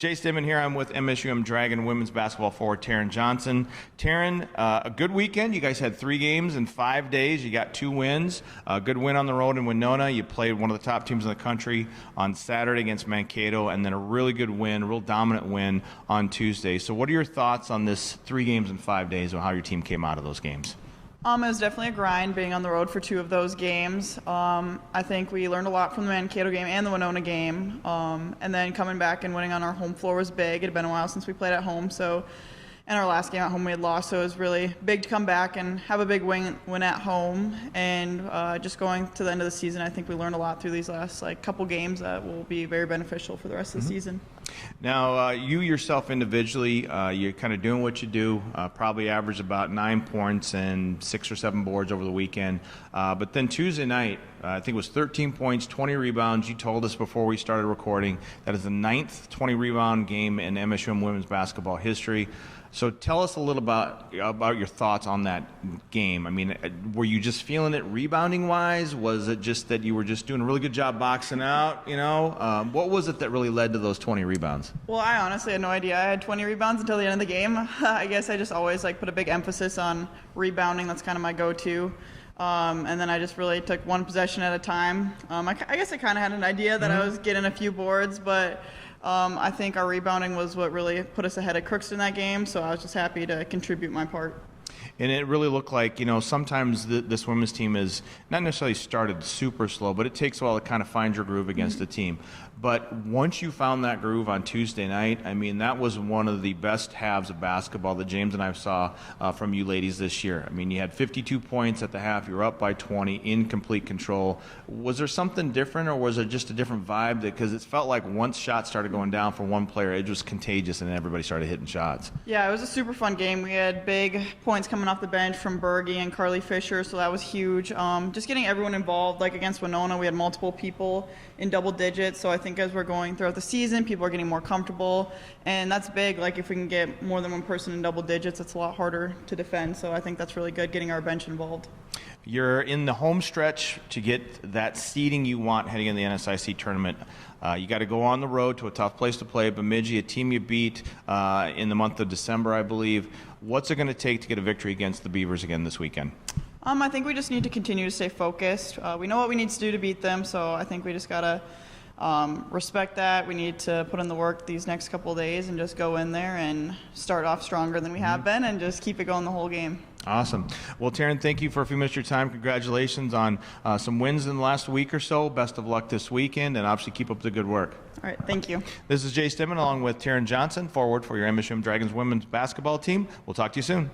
Jace Denman here. I'm with MSUM Dragon women's basketball forward Terryn Johnson. Terryn, a good weekend. You guys had 3 games in 5 days. You got 2 wins. A good win on the road in Winona. You played one of the top teams in the country on Saturday against Mankato, and then a really good win, real dominant win on Tuesday. So what are your thoughts on this 3 games in 5 days and how your team came out of those games? It was definitely a grind being on the road for 2 of those games. I think we learned a lot from the Mankato game and the Winona game. And then coming back and winning on our home floor was big. It had been a while since we played at home, and our last game at home we had lost, so it was really big to come back and have a big win at home. And just going to the end of the season, I think we learned a lot through these last couple games that will be very beneficial for the rest of the season. Now, you yourself individually, you're kind of doing what you do, probably average about 9 points and 6 or 7 boards over the weekend. But then Tuesday night, I think it was 13 points, 20 rebounds. You told us before we started recording that is the 9th 20 rebound game in MSUM women's basketball history. So tell us a little about your thoughts on that game. I mean, were you just feeling it rebounding-wise? Was it just that you were just doing a really good job boxing out, you know? What was it that really led to those 20 rebounds? Well, I honestly had no idea I had 20 rebounds until the end of the game. I guess I just always put a big emphasis on rebounding. That's kind of my go-to. And then I just really took one possession at a time. I guess I kind of had an idea that I was getting a few boards, but I think our rebounding was what really put us ahead of Crookston that game, so I was just happy to contribute my part. And it really looked like, you know, sometimes this women's team is not necessarily started super slow, but it takes a while to kind of find your groove against the team. But once you found that groove on Tuesday night, I mean, that was one of the best halves of basketball that James and I saw from you ladies this year. I mean, you had 52 points at the half. You were up by 20 in complete control. Was there something different, or was it just a different vibe? Because it felt like once shots started going down for one player, it was contagious and everybody started hitting shots. Yeah, it was a super fun game. We had big points coming off the bench from Berge and Carly Fisher, so that was huge. Just getting everyone involved, like against Winona, we had multiple people in double digits, so I think as we're going throughout the season, people are getting more comfortable, and that's big. Like if we can get more than one person in double digits, it's a lot harder to defend, so I think that's really good, getting our bench involved. You're in the home stretch to get that seeding you want heading in the NSIC tournament. You got to go on the road to a tough place to play, Bemidji, a team you beat in the month of December, I believe. What's it going to take to get a victory against the Beavers again this weekend? I think we just need to continue to stay focused. We know what we need to do to beat them, so I think we just got to respect that. We need to put in the work these next couple of days and just go in there and start off stronger than we have been and just keep it going the whole game. Awesome. Well, Terryn, thank you for a few minutes of your time. Congratulations on some wins in the last week or so. Best of luck this weekend, and obviously keep up the good work. All right, thank you. This is Jace Denman along with Terryn Johnson, forward for your MSUM Dragons women's basketball team. We'll talk to you soon.